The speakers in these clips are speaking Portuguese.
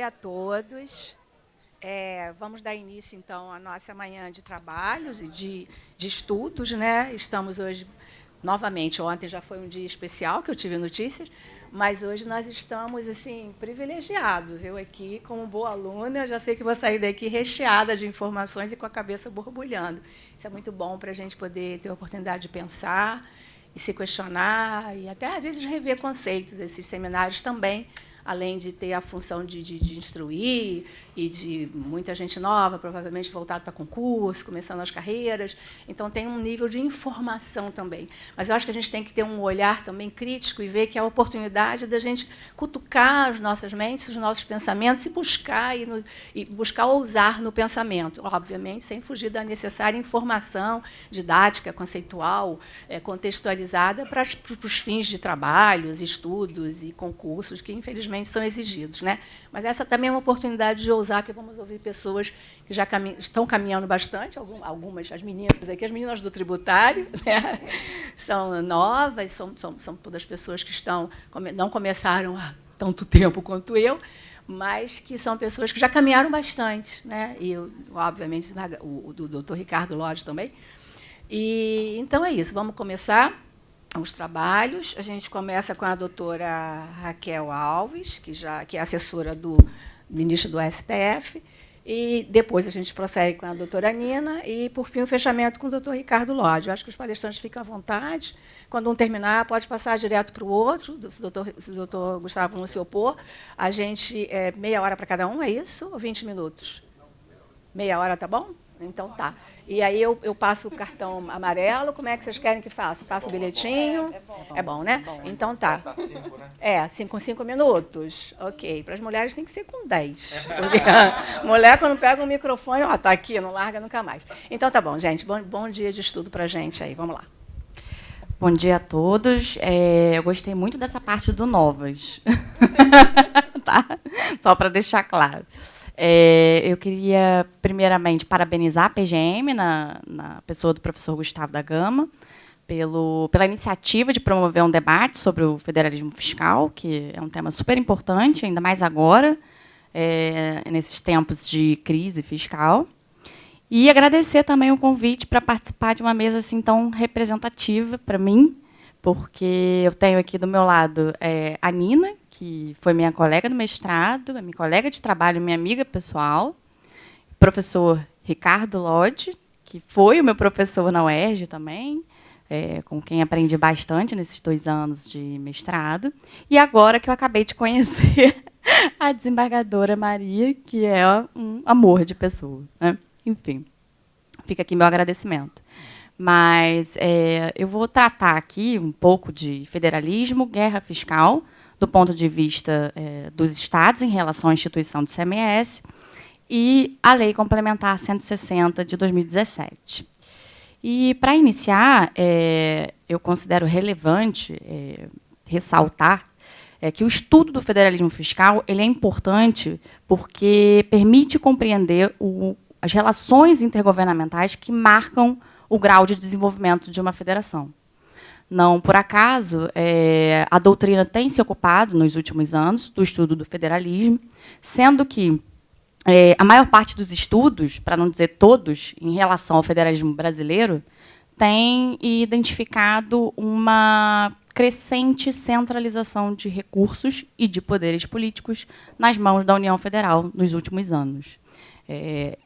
dia a todos. Vamos dar início, então, à nossa manhã de trabalhos e de estudos, né? Estamos hoje, novamente, ontem já foi um dia especial, que eu tive notícias, mas hoje nós estamos, assim, privilegiados. Eu aqui, como boa aluna, já sei que vou sair daqui recheada de informações e com a cabeça borbulhando. Isso é muito bom para a gente poder ter a oportunidade de pensar e se questionar e até, às vezes, rever conceitos. Esses seminários também, além de ter a função de instruir e de muita gente nova, provavelmente voltada para concurso, começando as carreiras. Então, tem um nível de informação também. Mas eu acho que a gente tem que ter um olhar também crítico e ver que é a oportunidade da gente cutucar as nossas mentes, os nossos pensamentos e buscar ousar no pensamento. Obviamente, sem fugir da necessária informação didática, conceitual, contextualizada para os fins de trabalhos, estudos e concursos que, infelizmente, são exigidos, né? Mas essa também é uma oportunidade de ousar, porque vamos ouvir pessoas que já estão caminhando bastante, algumas, as meninas aqui, as meninas do tributário, né? São novas, são todas pessoas que não começaram há tanto tempo quanto eu, mas que são pessoas que já caminharam bastante, né? E, obviamente, o doutor Ricardo Lodge também. E, então, é isso, vamos começar os trabalhos. A gente começa com a doutora Raquel Alves, que é assessora do ministro do STF, e depois a gente prossegue com a doutora Nina, e, por fim, o fechamento com o doutor Ricardo Lodge. Eu acho que os palestrantes ficam à vontade. Quando um terminar, pode passar direto para o outro, se o doutor Gustavo não se opor. A gente, meia hora para cada um, é isso? Ou 20 minutos? Meia hora, tá bom? Então, tá. E aí eu passo o cartão amarelo. Como é que vocês querem que faça? Passo o bilhetinho? É bom, né? Então, tá. Com 5 minutos? Ok. Para as mulheres tem que ser com 10. Mulher, quando pega um microfone, ó, tá aqui, não larga nunca mais. Então, tá bom, gente. Bom dia de estudo para a gente aí. Vamos lá. Bom dia a todos. Eu gostei muito dessa parte do Novas. Tá? Só para deixar claro. Eu queria, primeiramente, parabenizar a PGM, na pessoa do professor Gustavo da Gama, pela iniciativa de promover um debate sobre o federalismo fiscal, que é um tema super importante, ainda mais agora, nesses tempos de crise fiscal. E agradecer também o convite para participar de uma mesa assim tão representativa para mim, porque eu tenho aqui do meu lado a Nina, que foi minha colega do mestrado, minha colega de trabalho, minha amiga pessoal, professor Ricardo Lodge, que foi o meu professor na UERJ também, com quem aprendi bastante nesses 2 anos de mestrado, e agora que eu acabei de conhecer a desembargadora Maria, que é um amor de pessoa, né? Enfim, fica aqui meu agradecimento. Mas eu vou tratar aqui um pouco de federalismo, guerra fiscal, do ponto de vista dos estados em relação à instituição do CMS e a Lei Complementar 160 de 2017. E, para iniciar, eu considero relevante ressaltar que o estudo do federalismo fiscal ele é importante porque permite compreender as relações intergovernamentais que marcam o grau de desenvolvimento de uma federação. Não por acaso, a doutrina tem se ocupado, nos últimos anos, do estudo do federalismo, sendo que a maior parte dos estudos, para não dizer todos, em relação ao federalismo brasileiro, tem identificado uma crescente centralização de recursos e de poderes políticos nas mãos da União Federal nos últimos anos.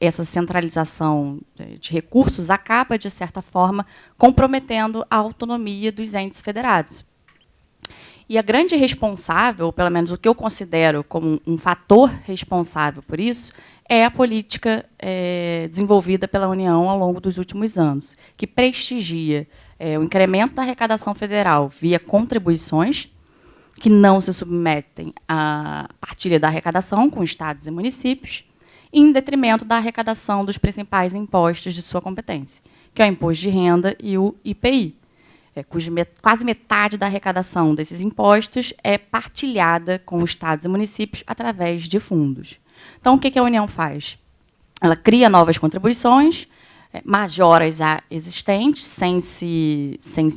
Essa centralização de recursos acaba, de certa forma, comprometendo a autonomia dos entes federados. E a grande responsável, pelo menos o que eu considero como um fator responsável por isso, é a política desenvolvida pela União ao longo dos últimos anos, que prestigia o incremento da arrecadação federal via contribuições, que não se submetem à partilha da arrecadação com estados e municípios, em detrimento da arrecadação dos principais impostos de sua competência, que é o imposto de renda e o IPI, quase metade da arrecadação desses impostos é partilhada com os estados e municípios através de fundos. Então, o que a União faz? Ela cria novas contribuições, majora as já existentes, sem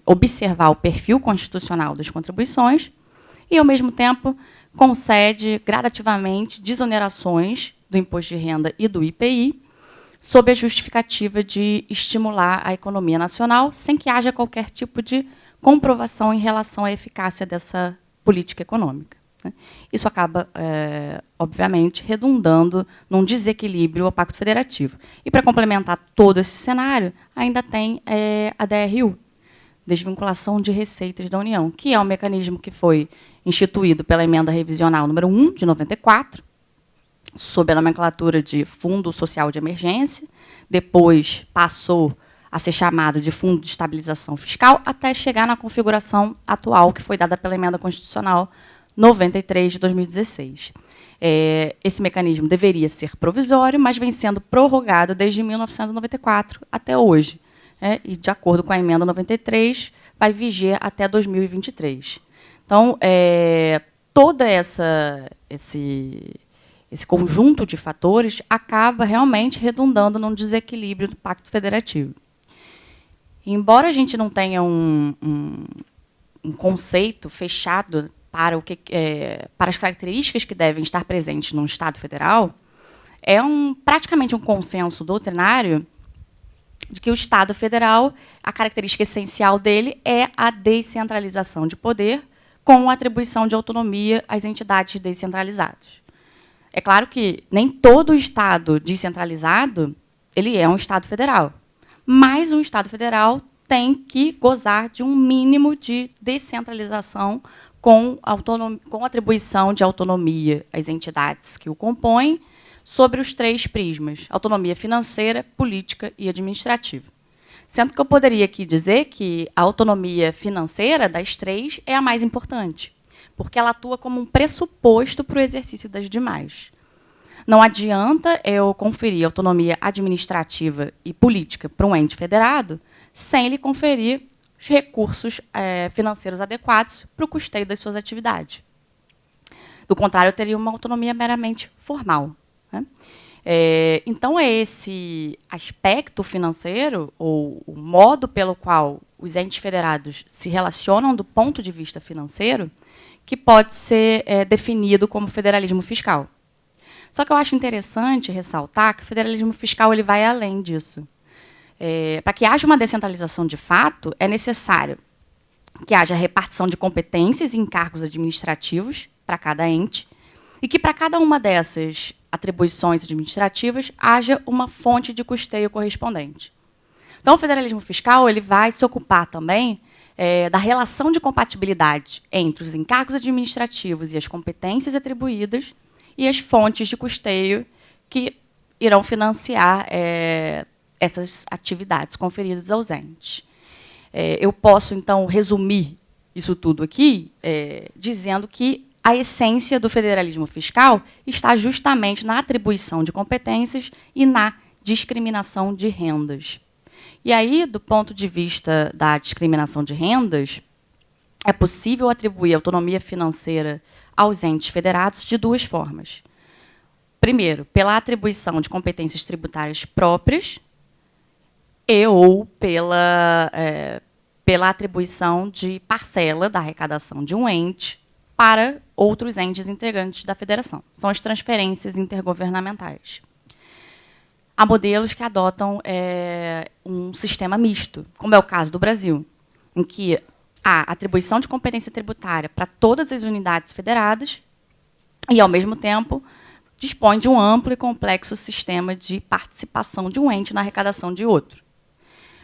observar o perfil constitucional das contribuições, e, ao mesmo tempo, concede gradativamente desonerações do imposto de renda e do IPI, sob a justificativa de estimular a economia nacional, sem que haja qualquer tipo de comprovação em relação à eficácia dessa política econômica. Isso acaba, obviamente, redundando num desequilíbrio ao Pacto Federativo. E, para complementar todo esse cenário, ainda tem a DRU, Desvinculação de Receitas da União, que é um mecanismo que foi instituído pela Emenda Revisional número 1, de 94, sob a nomenclatura de Fundo Social de Emergência, depois passou a ser chamado de Fundo de Estabilização Fiscal, até chegar na configuração atual, que foi dada pela Emenda Constitucional 93 de 2016. Esse mecanismo deveria ser provisório, mas vem sendo prorrogado desde 1994 até hoje. E, de acordo com a Emenda 93, vai viger até 2023. Então, todo esse conjunto de fatores acaba realmente redundando num desequilíbrio do Pacto Federativo. Embora a gente não tenha um conceito fechado para, para as características que devem estar presentes num Estado federal, praticamente um consenso doutrinário de que o Estado federal, a característica essencial dele é a descentralização de poder com a atribuição de autonomia às entidades descentralizadas. É claro que nem todo Estado descentralizado ele é um Estado federal, mas um Estado federal tem que gozar de um mínimo de descentralização com atribuição de autonomia às entidades que o compõem, sobre os 3 prismas: autonomia financeira, política e administrativa. Sendo que eu poderia aqui dizer que a autonomia financeira das 3 é a mais importante, porque ela atua como um pressuposto para o exercício das demais. Não adianta eu conferir autonomia administrativa e política para um ente federado sem lhe conferir os recursos financeiros adequados para o custeio das suas atividades. Do contrário, eu teria uma autonomia meramente formal. Então, esse aspecto financeiro, ou o modo pelo qual os entes federados se relacionam do ponto de vista financeiro, que pode ser definido como federalismo fiscal. Só que eu acho interessante ressaltar que o federalismo fiscal ele vai além disso. Para que haja uma descentralização de fato, é necessário que haja repartição de competências e encargos administrativos para cada ente, e que para cada uma dessas atribuições administrativas haja uma fonte de custeio correspondente. Então, o federalismo fiscal ele vai se ocupar também da relação de compatibilidade entre os encargos administrativos e as competências atribuídas e as fontes de custeio que irão financiar essas atividades conferidas aos entes. Eu posso, então, resumir isso tudo aqui dizendo que a essência do federalismo fiscal está justamente na atribuição de competências e na discriminação de rendas. E aí, do ponto de vista da discriminação de rendas, é possível atribuir autonomia financeira aos entes federados de 2 formas. Primeiro, pela atribuição de competências tributárias próprias ou pela atribuição de parcela da arrecadação de um ente para outros entes integrantes da federação. São as transferências intergovernamentais. Há modelos que adotam um sistema misto, como é o caso do Brasil, em que há atribuição de competência tributária para todas as unidades federadas e, ao mesmo tempo, dispõe de um amplo e complexo sistema de participação de um ente na arrecadação de outro.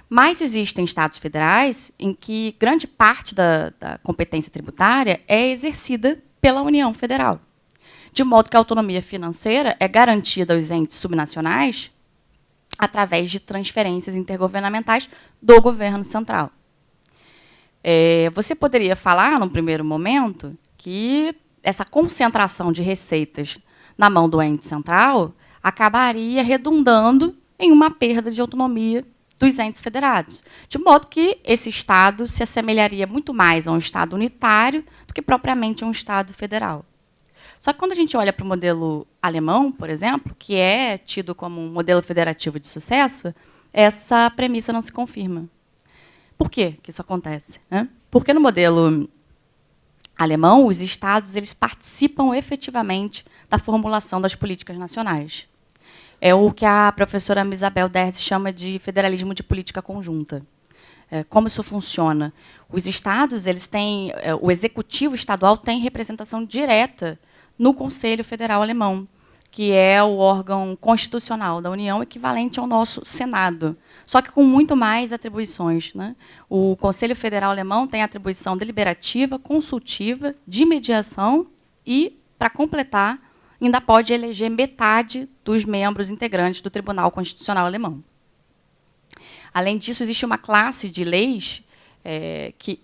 Mas existem estados federais em que grande parte da competência tributária é exercida pela União Federal, de modo que a autonomia financeira é garantida aos entes subnacionais através de transferências intergovernamentais do governo central. Você poderia falar, num primeiro momento, que essa concentração de receitas na mão do ente central acabaria redundando em uma perda de autonomia dos entes federados, de modo que esse Estado se assemelharia muito mais a um Estado unitário do que propriamente a um Estado federal. Só que quando a gente olha para o modelo alemão, por exemplo, que é tido como um modelo federativo de sucesso, essa premissa não se confirma. Por quê que isso acontece? Porque no modelo alemão, os estados eles participam efetivamente da formulação das políticas nacionais. É o que a professora Isabel Derzi chama de federalismo de política conjunta. Como isso funciona? Os estados, eles têm, o executivo estadual tem representação direta no Conselho Federal Alemão, que é o órgão constitucional da União, equivalente ao nosso Senado, só que com muito mais atribuições, né? O Conselho Federal Alemão tem atribuição deliberativa, consultiva, de mediação e, para completar, ainda pode eleger metade dos membros integrantes do Tribunal Constitucional Alemão. Além disso, existe uma classe de leis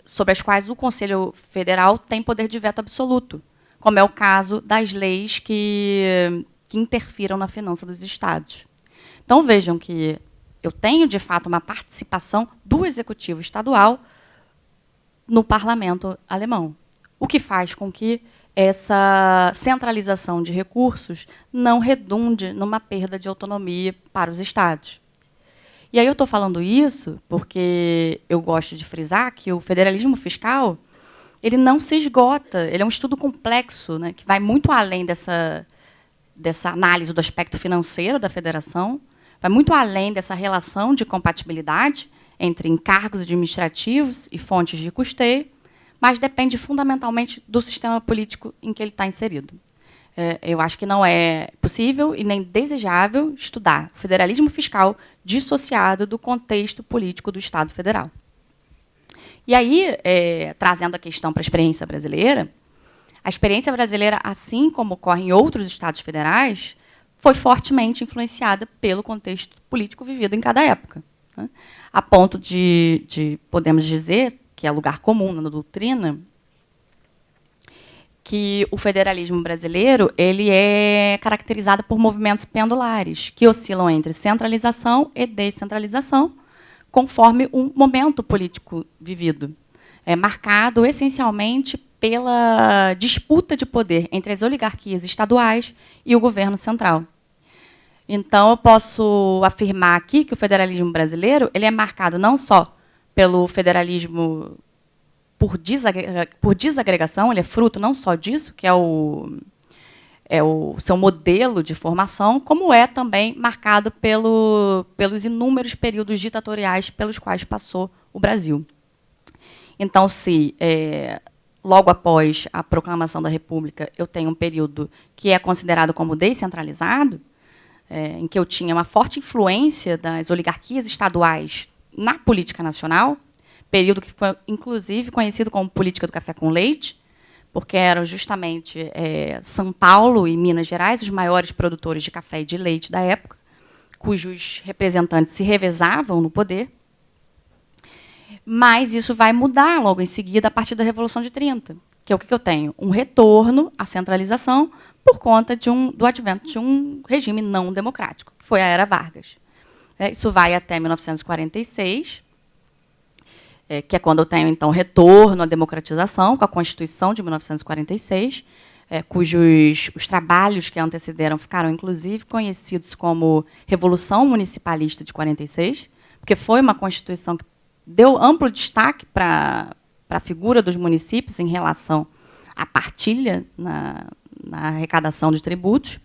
sobre as quais o Conselho Federal tem poder de veto absoluto, como é o caso das leis que interfiram na finança dos estados. Então, vejam que eu tenho, de fato, uma participação do executivo estadual no parlamento alemão, o que faz com que essa centralização de recursos não redunde numa perda de autonomia para os estados. E aí eu estou falando isso porque eu gosto de frisar que o federalismo fiscal ele não se esgota, ele é um estudo complexo, né, que vai muito além dessa análise do aspecto financeiro da federação, vai muito além dessa relação de compatibilidade entre encargos administrativos e fontes de custeio, mas depende fundamentalmente do sistema político em que ele está inserido. Eu acho que não é possível e nem desejável estudar o federalismo fiscal dissociado do contexto político do Estado federal. E aí, trazendo a questão para a experiência brasileira, assim como ocorre em outros estados federais, foi fortemente influenciada pelo contexto político vivido em cada época, né? A ponto de podemos dizer, que é lugar comum na doutrina, que o federalismo brasileiro ele é caracterizado por movimentos pendulares, que oscilam entre centralização e descentralização, conforme um momento político vivido, marcado essencialmente pela disputa de poder entre as oligarquias estaduais e o governo central. Então, eu posso afirmar aqui que o federalismo brasileiro ele é marcado não só pelo federalismo por desagregação, ele é fruto não só disso, que é o seu modelo de formação, como é também marcado pelos inúmeros períodos ditatoriais pelos quais passou o Brasil. Então, se logo após a proclamação da República eu tenho um período que é considerado como descentralizado, em que eu tinha uma forte influência das oligarquias estaduais na política nacional, período que foi, inclusive, conhecido como política do café com leite, porque eram justamente São Paulo e Minas Gerais os maiores produtores de café e de leite da época, cujos representantes se revezavam no poder. Mas isso vai mudar logo em seguida, a partir da Revolução de 30, que é o que eu tenho? Um retorno à centralização por conta do advento de um regime não democrático, que foi a Era Vargas. Isso vai até 1946, que é quando eu tenho, então, retorno à democratização, com a Constituição de 1946, os trabalhos que a antecederam ficaram, inclusive, conhecidos como Revolução Municipalista de 46, porque foi uma Constituição que deu amplo destaque para a figura dos municípios em relação à partilha na arrecadação de tributos,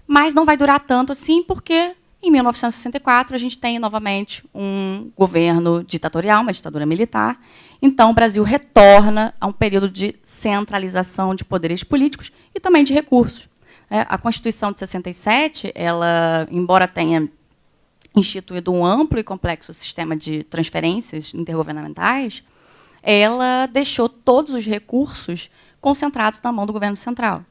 mas não vai durar tanto assim, porque em 1964 a gente tem novamente um governo ditatorial, uma ditadura militar. Então o Brasil retorna a um período de centralização de poderes políticos e também de recursos. A Constituição de 67, ela, embora tenha instituído um amplo e complexo sistema de transferências intergovernamentais, ela deixou todos os recursos concentrados na mão do governo central.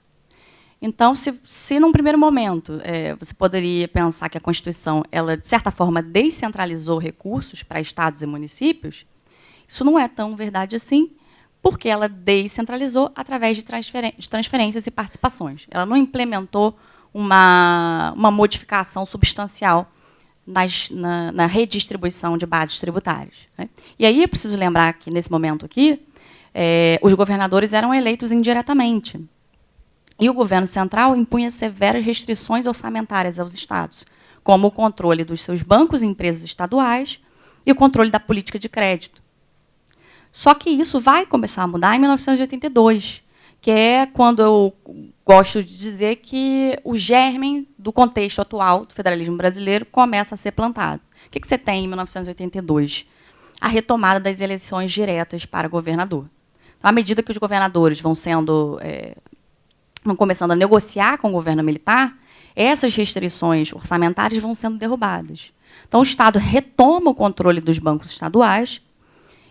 Então, se num primeiro momento você poderia pensar que a Constituição, ela, de certa forma, descentralizou recursos para estados e municípios, isso não é tão verdade assim, porque ela descentralizou através de transferências e participações. Ela não implementou uma modificação substancial na redistribuição de bases tributárias, né? E aí é preciso lembrar que, nesse momento aqui, os governadores eram eleitos indiretamente. E o governo central impunha severas restrições orçamentárias aos estados, como o controle dos seus bancos e empresas estaduais e o controle da política de crédito. Só que isso vai começar a mudar em 1982, que é quando eu gosto de dizer que o germe do contexto atual do federalismo brasileiro começa a ser plantado. O que você tem em 1982? A retomada das eleições diretas para governador. Então, à medida que os governadores vão começando a negociar com o governo militar, essas restrições orçamentárias vão sendo derrubadas. Então, o Estado retoma o controle dos bancos estaduais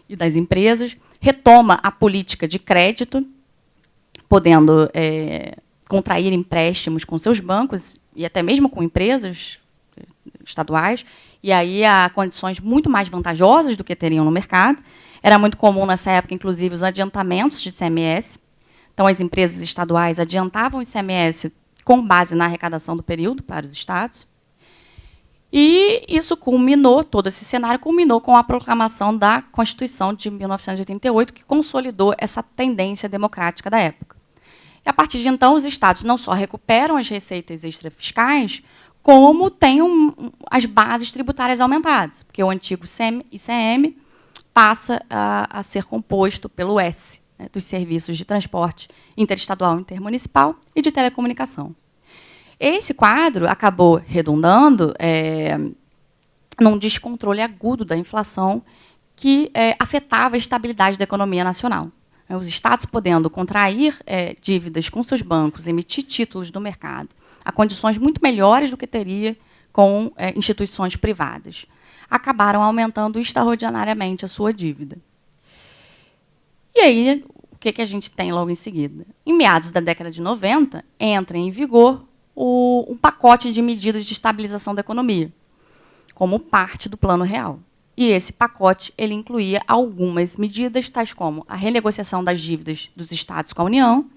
e das empresas, retoma a política de crédito, podendo contrair empréstimos com seus bancos e até mesmo com empresas estaduais, e aí há condições muito mais vantajosas do que teriam no mercado. Era muito comum, nessa época, inclusive, os adiantamentos de ICMS. Então, as empresas estaduais adiantavam o ICMS com base na arrecadação do período para os estados. E isso culminou, todo esse cenário culminou com a proclamação da Constituição de 1988, que consolidou essa tendência democrática da época. E, a partir de então, os estados não só recuperam as receitas extrafiscais, como têm as bases tributárias aumentadas, porque o antigo ICM passa a ser composto pelo S, né, dos serviços de transporte interestadual, intermunicipal e de telecomunicação. Esse quadro acabou redundando num descontrole agudo da inflação que afetava a estabilidade da economia nacional. Os estados podendo contrair dívidas com seus bancos, emitir títulos do mercado, a condições muito melhores do que teria com instituições privadas, acabaram aumentando extraordinariamente a sua dívida. E aí, o que a gente tem logo em seguida? Em meados da década de 90, entra em vigor um pacote de medidas de estabilização da economia, como parte do Plano Real. E esse pacote ele incluía algumas medidas, tais como a renegociação das dívidas dos estados com a União,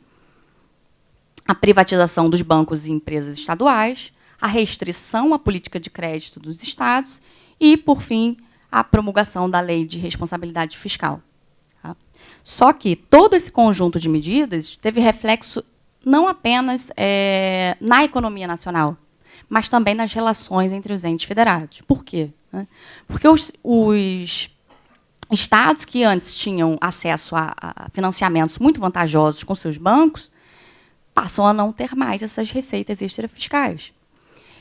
a privatização dos bancos e empresas estaduais, a restrição à política de crédito dos estados e, por fim, a promulgação da Lei de Responsabilidade Fiscal. Tá? Só que todo esse conjunto de medidas teve reflexo não apenas na economia nacional, mas também nas relações entre os entes federados. Por quê? Porque os estados que antes tinham acesso a financiamentos muito vantajosos com seus bancos passam a não ter mais essas receitas extrafiscais.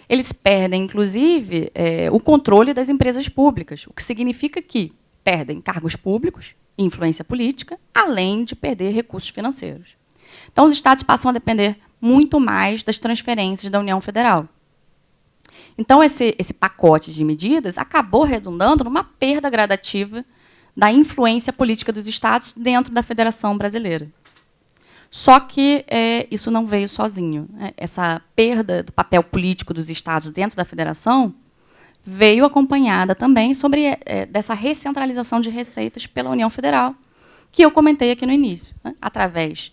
Eles perdem, inclusive, o controle das empresas públicas, o que significa que perdem cargos públicos, influência política, além de perder recursos financeiros. Então, os estados passam a depender muito mais das transferências da União Federal. Então, esse pacote de medidas acabou redundando numa perda gradativa da influência política dos estados dentro da Federação Brasileira. Só que isso não veio sozinho. Essa perda do papel político dos estados dentro da federação veio acompanhada também dessa recentralização de receitas pela União Federal, que eu comentei aqui no início, através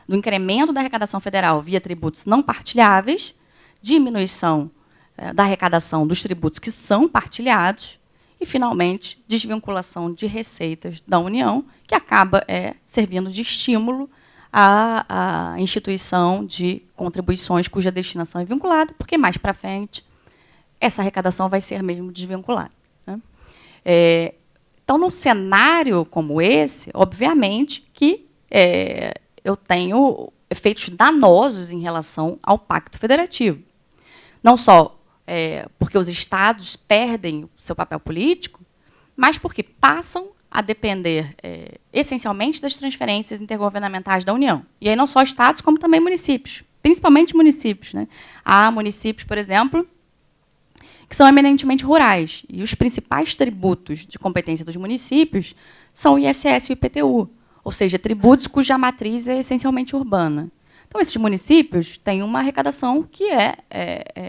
do incremento da arrecadação federal via tributos não partilháveis, diminuição da arrecadação dos tributos que são partilhados e, finalmente, desvinculação de receitas da União, que acaba servindo de estímulo à instituição de contribuições cuja destinação é vinculada, porque, mais para frente, essa arrecadação vai ser mesmo desvinculada. Né? Então, num cenário como esse, obviamente que eu tenho efeitos danosos em relação ao Pacto Federativo. Não só porque os estados perdem o seu papel político, mas porque passam a depender essencialmente das transferências intergovernamentais da União. E aí não só estados, como também municípios, principalmente municípios. Né? Há municípios, por exemplo, que são eminentemente rurais, e os principais tributos de competência dos municípios são o ISS e o IPTU, ou seja, tributos cuja matriz é essencialmente urbana. Então, esses municípios têm uma arrecadação que é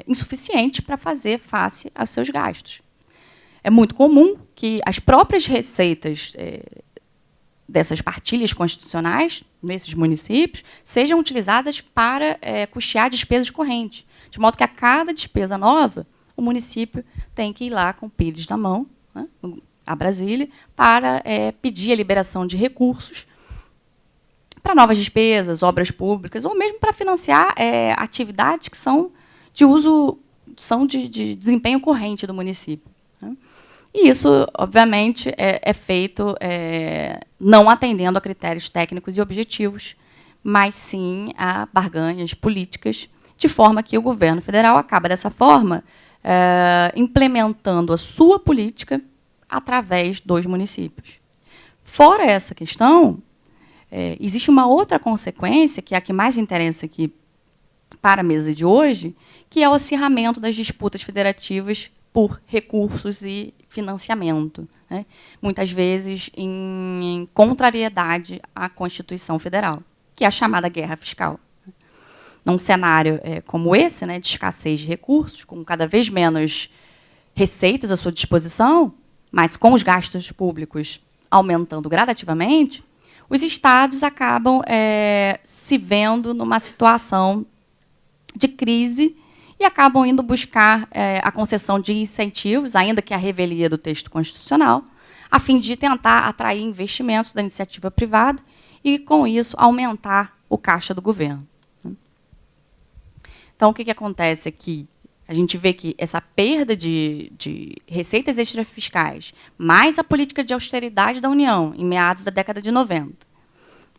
insuficiente para fazer face aos seus gastos. É muito comum que as próprias receitas dessas partilhas constitucionais, nesses municípios, sejam utilizadas para custear despesas correntes, de modo que, a cada despesa nova, o município tem que ir lá com pires na mão, né, a Brasília, para pedir a liberação de recursos para novas despesas, obras públicas, ou mesmo para financiar atividades que são de desempenho corrente do município. Né? E isso, obviamente, é feito não atendendo a critérios técnicos e objetivos, mas sim a barganhas políticas, de forma que o governo federal acaba, dessa forma, implementando a sua política através dos municípios. Fora essa questão, existe uma outra consequência, que é a que mais interessa aqui para a mesa de hoje, que é o acirramento das disputas federativas por recursos e financiamento, né? Muitas vezes em contrariedade à Constituição Federal, que é a chamada guerra fiscal. Num cenário como esse, né, de escassez de recursos, com cada vez menos receitas à sua disposição, mas com os gastos públicos aumentando gradativamente, os estados acabam se vendo numa situação de crise e acabam indo buscar a concessão de incentivos, ainda que a revelia do texto constitucional, a fim de tentar atrair investimentos da iniciativa privada e, com isso, aumentar o caixa do governo. Então, o que acontece aqui? A gente vê que essa perda de receitas extrafiscais, mais a política de austeridade da União, em meados da década de 90,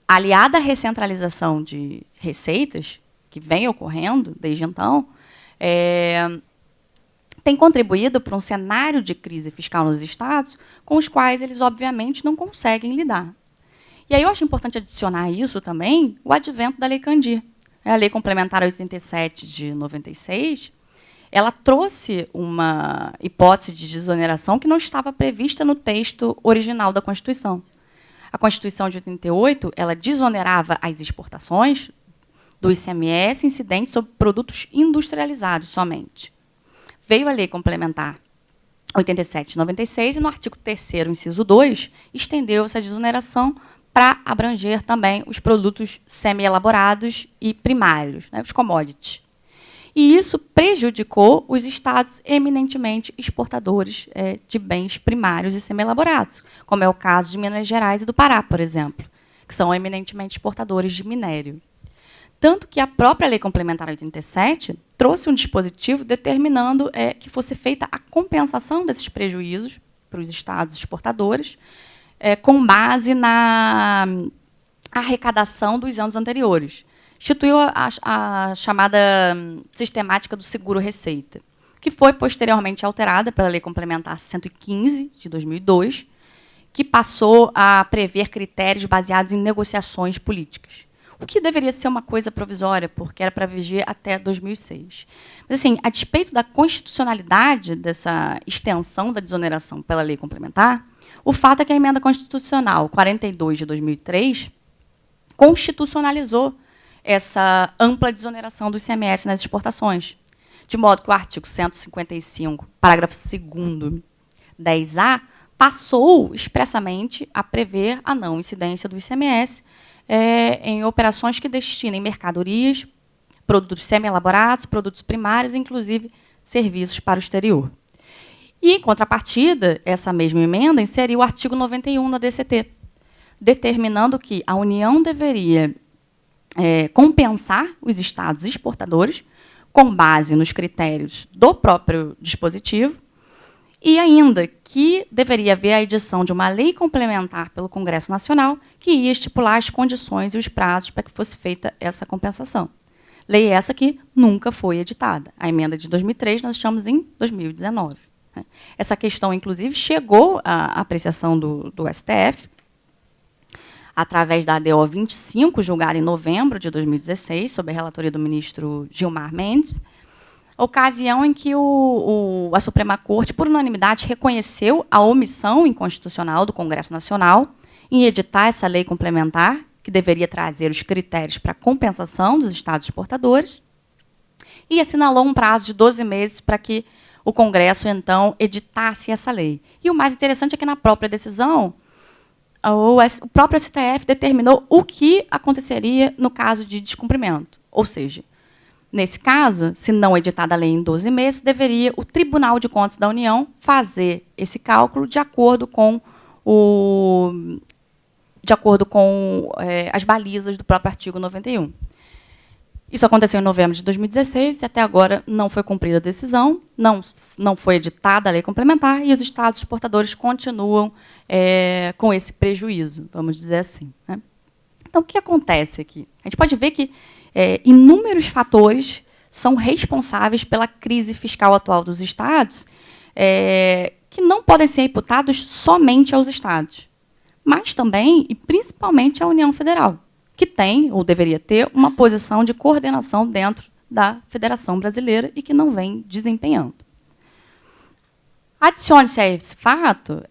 aliada à recentralização de receitas, que vem ocorrendo desde então, tem contribuído para um cenário de crise fiscal nos estados, com os quais eles, obviamente, não conseguem lidar. E aí eu acho importante adicionar a isso também o advento da Lei Candir. A Lei Complementar 87 de 96, ela trouxe uma hipótese de desoneração que não estava prevista no texto original da Constituição. A Constituição de 88, ela desonerava as exportações do ICMS incidente sobre produtos industrializados somente. Veio a Lei Complementar 87 de 96 e, no artigo 3º, inciso 2, estendeu essa desoneração para abranger também os produtos semi-elaborados e primários, né, os commodities. E isso prejudicou os estados eminentemente exportadores de bens primários e semi-elaborados, como é o caso de Minas Gerais e do Pará, por exemplo, que são eminentemente exportadores de minério. Tanto que a própria Lei Complementar 87 trouxe um dispositivo determinando que fosse feita a compensação desses prejuízos para os estados exportadores, com base na arrecadação dos anos anteriores. Instituiu a chamada sistemática do seguro-receita, que foi posteriormente alterada pela Lei Complementar 115, de 2002, que passou a prever critérios baseados em negociações políticas. O que deveria ser uma coisa provisória, porque era para viger até 2006. Mas, assim, a despeito da constitucionalidade dessa extensão da desoneração pela lei complementar, o fato é que a emenda constitucional 42 de 2003 constitucionalizou essa ampla desoneração do ICMS nas exportações, de modo que o artigo 155, parágrafo 2º, 10A, passou expressamente a prever a não incidência do ICMS em operações que destinem mercadorias, produtos semi-elaborados, produtos primários, inclusive serviços para o exterior. E, em contrapartida, essa mesma emenda inseriu o artigo 91 da DCT, determinando que a União deveria compensar os estados exportadores com base nos critérios do próprio dispositivo e ainda que deveria haver a edição de uma lei complementar pelo Congresso Nacional que ia estipular as condições e os prazos para que fosse feita essa compensação. Lei essa que nunca foi editada. A emenda de 2003 nós estamos em 2019. Essa questão, inclusive, chegou à apreciação do STF, através da ADO 25, julgada em novembro de 2016, sob a relatoria do ministro Gilmar Mendes, ocasião em que a Suprema Corte, por unanimidade, reconheceu a omissão inconstitucional do Congresso Nacional em editar essa lei complementar, que deveria trazer os critérios para a compensação dos estados exportadores, e assinalou um prazo de 12 meses para que o Congresso, então, editasse essa lei. E o mais interessante é que, na própria decisão, o próprio STF determinou o que aconteceria no caso de descumprimento. Ou seja, nesse caso, se não editada a lei em 12 meses, deveria o Tribunal de Contas da União fazer esse cálculo de acordo com as balizas do próprio artigo 91. Isso aconteceu em novembro de 2016 e até agora não foi cumprida a decisão, não foi editada a lei complementar e os estados exportadores continuam com esse prejuízo, vamos dizer assim, né? Então, o que acontece aqui? A gente pode ver que inúmeros fatores são responsáveis pela crise fiscal atual dos estados, que não podem ser imputados somente aos estados, mas também e principalmente à União Federal, que tem, ou deveria ter, uma posição de coordenação dentro da Federação Brasileira e que não vem desempenhando. Adicione-se a esse fato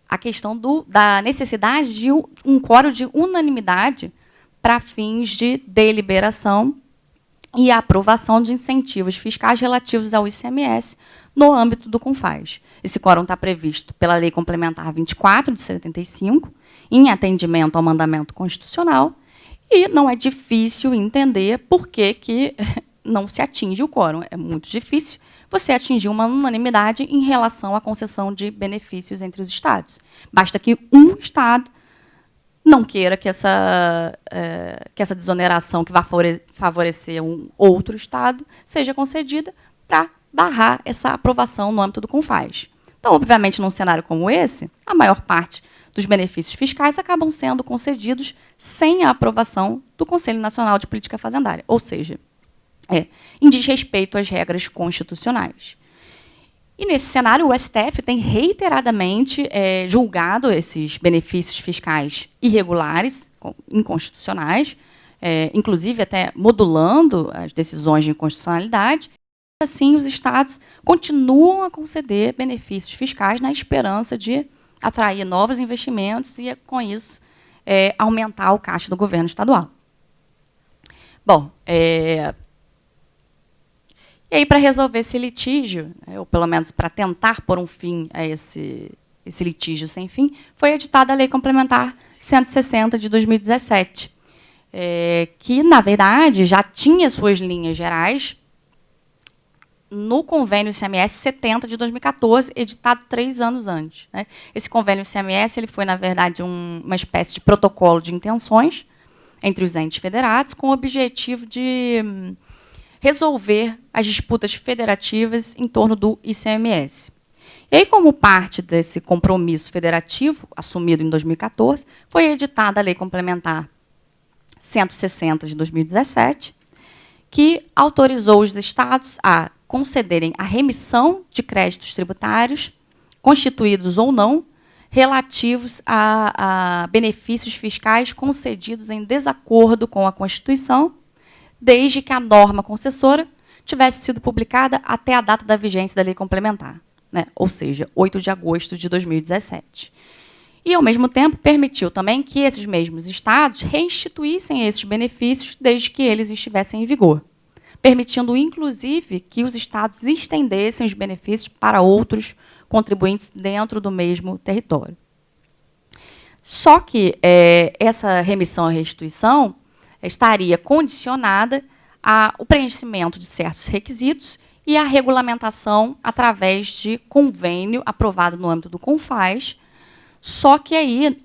a questão da necessidade de um quórum de unanimidade para fins de deliberação e aprovação de incentivos fiscais relativos ao ICMS no âmbito do CONFAS. Esse quórum está previsto pela Lei Complementar 24 de 75, em atendimento ao mandamento constitucional, e não é difícil entender por que não se atinge o quórum. É muito difícil você atingir uma unanimidade em relação à concessão de benefícios entre os estados. Basta que um estado não queira que essa desoneração que vai favorecer um outro estado seja concedida para barrar essa aprovação no âmbito do CONFAS. Então, obviamente, num cenário como esse, a maior parte dos benefícios fiscais acabam sendo concedidos sem a aprovação do Conselho Nacional de Política Fazendária, ou seja, em desrespeito às regras constitucionais. E, nesse cenário, o STF tem reiteradamente julgado esses benefícios fiscais irregulares, inconstitucionais, inclusive até modulando as decisões de inconstitucionalidade. Assim, os estados continuam a conceder benefícios fiscais na esperança de atrair novos investimentos e, com isso, aumentar o caixa do governo estadual. Bom, e aí, para resolver esse litígio, ou pelo menos para tentar pôr um fim a esse litígio sem fim, foi editada a Lei Complementar 160 de 2017, que, na verdade, já tinha suas linhas gerais no convênio ICMS 70 de 2014, editado 3 anos antes, né? Esse convênio ICMS ele foi, na verdade, uma espécie de protocolo de intenções entre os entes federados, com o objetivo de resolver as disputas federativas em torno do ICMS. E aí, como parte desse compromisso federativo, assumido em 2014, foi editada a Lei Complementar 160 de 2017, que autorizou os estados a concederem a remissão de créditos tributários, constituídos ou não, relativos a benefícios fiscais concedidos em desacordo com a Constituição, desde que a norma concessora tivesse sido publicada até a data da vigência da lei complementar, né? Ou seja, 8 de agosto de 2017. E, ao mesmo tempo, permitiu também que esses mesmos estados restituíssem esses benefícios desde que eles estivessem em vigor, permitindo, inclusive, que os estados estendessem os benefícios para outros contribuintes dentro do mesmo território. Só que essa remissão e restituição estaria condicionada ao preenchimento de certos requisitos e à regulamentação através de convênio aprovado no âmbito do CONFAS, só que aí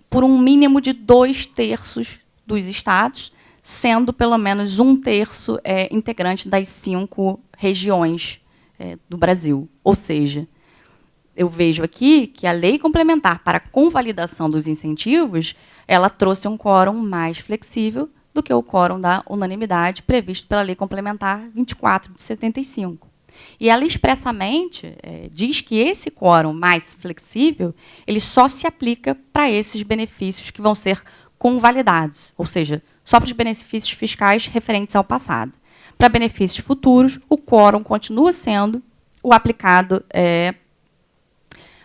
por um mínimo de 2/3 dos estados, sendo pelo menos 1/3 integrante das 5 regiões do Brasil. Ou seja, eu vejo aqui que a lei complementar para a convalidação dos incentivos, ela trouxe um quórum mais flexível do que o quórum da unanimidade previsto pela Lei Complementar 24 de 75. E ela expressamente diz que esse quórum mais flexível ele só se aplica para esses benefícios que vão ser convalidados, ou seja, só para os benefícios fiscais referentes ao passado. Para benefícios futuros, o quórum continua sendo o aplicado,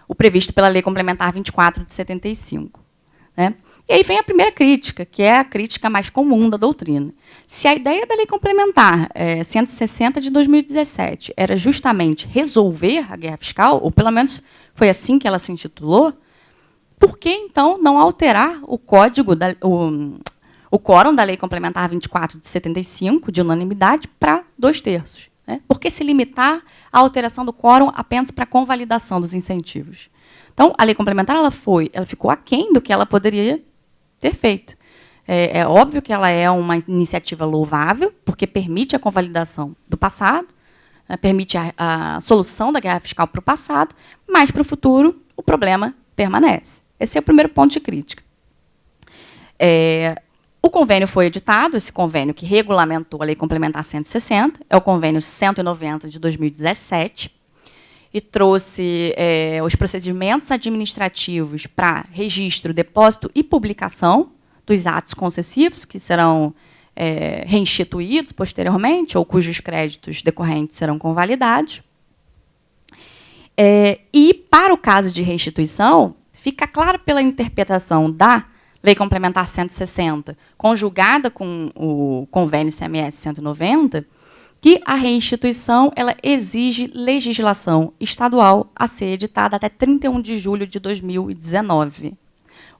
o previsto pela Lei Complementar 24 de 75. Né? E aí vem a primeira crítica, que é a crítica mais comum da doutrina. Se a ideia da Lei Complementar 160 de 2017 era justamente resolver a guerra fiscal, ou pelo menos foi assim que ela se intitulou, por que, então, não alterar o código, o quórum da Lei Complementar 24 de 75, de unanimidade, para 2/3? Né? Por que se limitar à alteração do quórum apenas para a convalidação dos incentivos? Então, a Lei Complementar ela ficou aquém do que ela poderia ter feito. É óbvio que ela é uma iniciativa louvável, porque permite a convalidação do passado, permite a solução da guerra fiscal para o passado, mas para o futuro o problema permanece. Esse é o primeiro ponto de crítica. O convênio foi editado, esse convênio que regulamentou a Lei Complementar 160, é o convênio 190 de 2017, e trouxe os procedimentos administrativos para registro, depósito e publicação dos atos concessivos, que serão reinstituídos posteriormente, ou cujos créditos decorrentes serão convalidados. E, para o caso de restituição, fica claro pela interpretação da Lei Complementar 160, conjugada com o convênio CMS 190, que a reinstituição ela exige legislação estadual a ser editada até 31 de julho de 2019.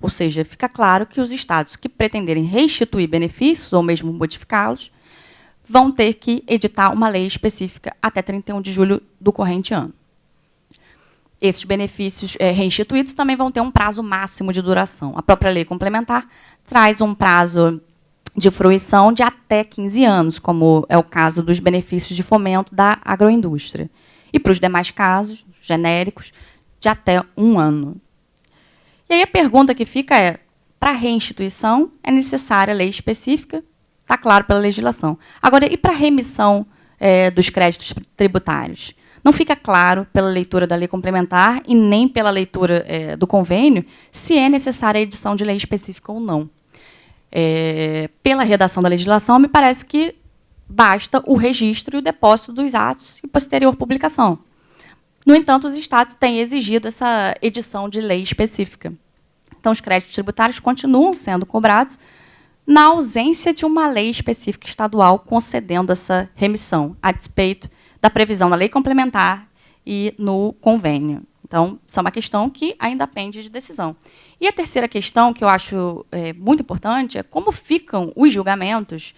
Ou seja, fica claro que os estados que pretenderem restituir benefícios ou mesmo modificá-los vão ter que editar uma lei específica até 31 de julho do corrente ano. Esses benefícios reinstituídos também vão ter um prazo máximo de duração. A própria lei complementar traz um prazo de fruição de até 15 anos, como é o caso dos benefícios de fomento da agroindústria. E, para os demais casos, genéricos, de até 1 ano. E aí a pergunta que fica é, para a reinstituição, é necessária lei específica? Está claro pela legislação. Agora, e para a remissão dos créditos tributários? Não fica claro pela leitura da lei complementar e nem pela leitura do convênio se é necessária a edição de lei específica ou não. Pela redação da legislação, me parece que basta o registro e o depósito dos atos e posterior publicação. No entanto, os estados têm exigido essa edição de lei específica. Então, os créditos tributários continuam sendo cobrados na ausência de uma lei específica estadual concedendo essa remissão, a despeito da previsão na lei complementar e no convênio. Então, isso é uma questão que ainda pende de decisão. E a terceira questão, que eu acho muito importante, é como ficam os julgamentos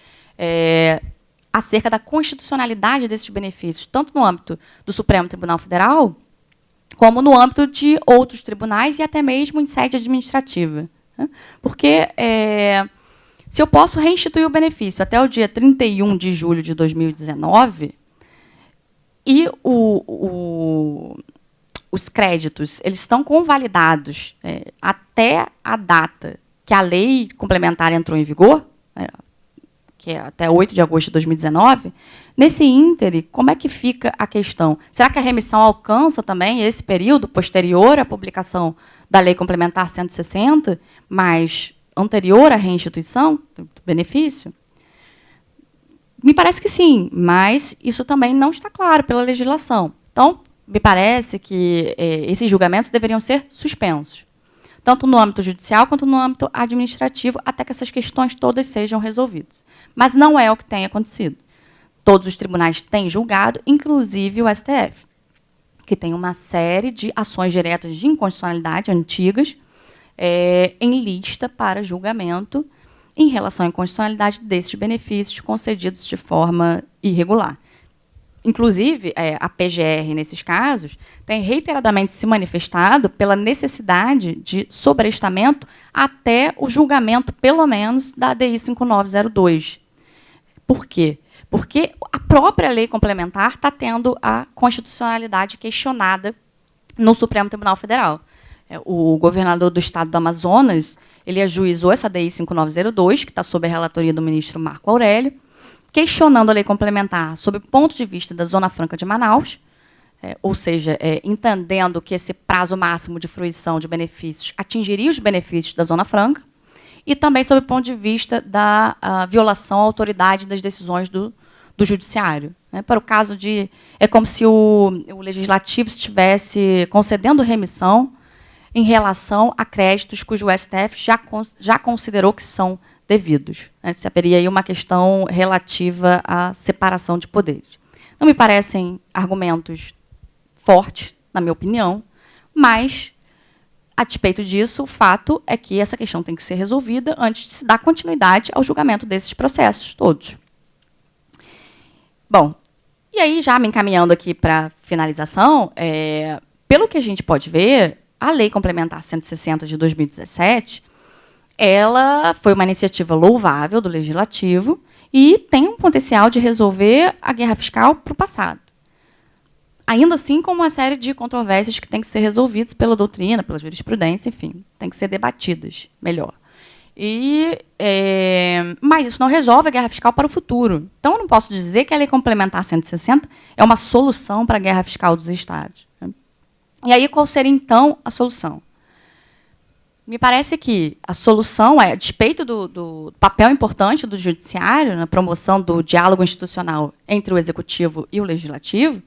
acerca da constitucionalidade desses benefícios, tanto no âmbito do Supremo Tribunal Federal, como no âmbito de outros tribunais e até mesmo em sede administrativa. Porque se eu posso reinstituir o benefício até o dia 31 de julho de 2019, e os créditos eles estão convalidados até a data que a lei complementar entrou em vigor, que é até 8 de agosto de 2019, nesse íntere, como é que fica a questão? Será que a remissão alcança também esse período posterior à publicação da Lei Complementar 160, mas anterior à reinstituição do benefício? Me parece que sim, mas isso também não está claro pela legislação. Então, me parece que esses julgamentos deveriam ser suspensos, tanto no âmbito judicial quanto no âmbito administrativo, até que essas questões todas sejam resolvidas. Mas não é o que tem acontecido. Todos os tribunais têm julgado, inclusive o STF, que tem uma série de ações diretas de inconstitucionalidade antigas em lista para julgamento em relação à inconstitucionalidade desses benefícios concedidos de forma irregular. Inclusive, a PGR, nesses casos, tem reiteradamente se manifestado pela necessidade de sobrestamento até o julgamento, pelo menos, da ADI 5902. Por quê? Porque a própria lei complementar está tendo a constitucionalidade questionada no Supremo Tribunal Federal. O governador do estado do Amazonas ele ajuizou essa ADI 5902, que está sob a relatoria do ministro Marco Aurélio, questionando a lei complementar sob o ponto de vista da Zona Franca de Manaus, ou seja, entendendo que esse prazo máximo de fruição de benefícios atingiria os benefícios da Zona Franca, e também sob o ponto de vista da violação à autoridade das decisões do judiciário. Para o caso de... É como se o legislativo estivesse concedendo remissão em relação a créditos cujo STF já considerou que são devidos. Se haveria aí uma questão relativa à separação de poderes. Não me parecem argumentos fortes, na minha opinião, mas, a despeito disso, o fato é que essa questão tem que ser resolvida antes de se dar continuidade ao julgamento desses processos todos. Bom, e aí, já me encaminhando aqui para a finalização, pelo que a gente pode ver, a Lei Complementar 160 de 2017, ela foi uma iniciativa louvável do Legislativo e tem um potencial de resolver a guerra fiscal para o passado. Ainda assim, com uma série de controvérsias que têm que ser resolvidas pela doutrina, pela jurisprudência, enfim, tem que ser debatidas melhor. Mas isso não resolve a guerra fiscal para o futuro. Então, eu não posso dizer que a Lei Complementar 160 é uma solução para a guerra fiscal dos Estados. E aí, qual seria, então, a solução? Me parece que a solução é, a despeito do papel importante do judiciário na promoção do diálogo institucional entre o executivo e o legislativo,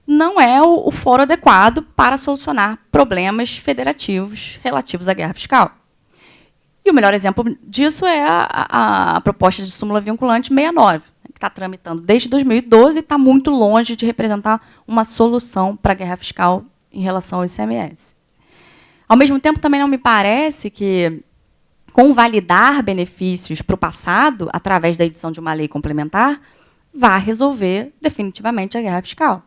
não é o foro adequado para solucionar problemas federativos relativos à guerra fiscal. E o melhor exemplo disso é a proposta de súmula vinculante 69, que está tramitando desde 2012 e está muito longe de representar uma solução para a guerra fiscal em relação ao ICMS. Ao mesmo tempo, também não me parece que convalidar benefícios para o passado, através da edição de uma lei complementar, vá resolver definitivamente a guerra fiscal.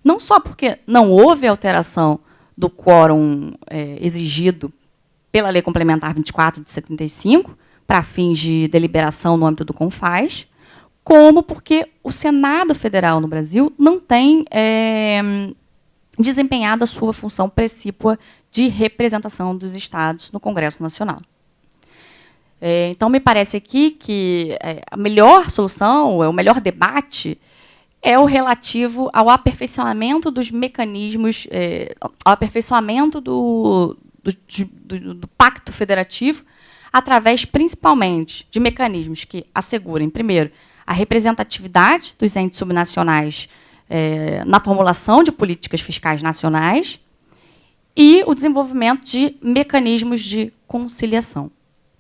Não só porque não houve alteração do quórum exigido pela Lei Complementar 24 de 75, para fins de deliberação no âmbito do CONFAS, como porque o Senado Federal no Brasil não tem desempenhado a sua função precípua de representação dos Estados no Congresso Nacional. Então, me parece aqui que a melhor solução, o melhor debate, é o relativo ao aperfeiçoamento dos mecanismos, ao aperfeiçoamento do Pacto Federativo, através, principalmente, de mecanismos que assegurem, primeiro, a representatividade dos entes subnacionais na formulação de políticas fiscais nacionais e o desenvolvimento de mecanismos de conciliação.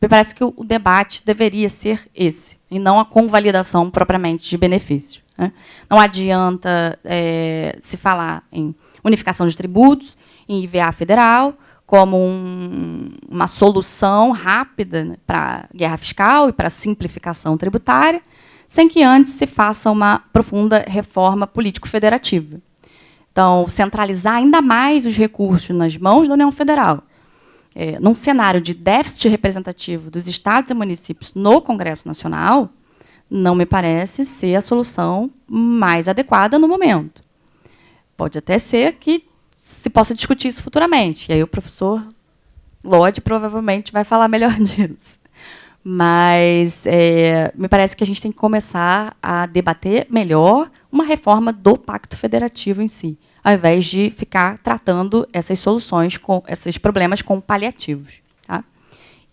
Me parece que o debate deveria ser esse, e não a convalidação propriamente de benefícios. Né? Não adianta se falar em unificação de tributos, em IVA federal, como uma solução rápida, né, para a guerra fiscal e para a simplificação tributária, sem que antes se faça uma profunda reforma político-federativa. Então, centralizar ainda mais os recursos nas mãos da União Federal, num cenário de déficit representativo dos estados e municípios no Congresso Nacional, não me parece ser a solução mais adequada no momento. Pode até ser que se possa discutir isso futuramente. E aí o professor Lodge provavelmente vai falar melhor disso. Mas me parece que a gente tem que começar a debater melhor uma reforma do Pacto Federativo em si, ao invés de ficar tratando essas soluções, esses problemas com paliativos. Tá?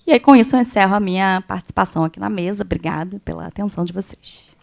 E aí, com isso, eu encerro a minha participação aqui na mesa. Obrigada pela atenção de vocês.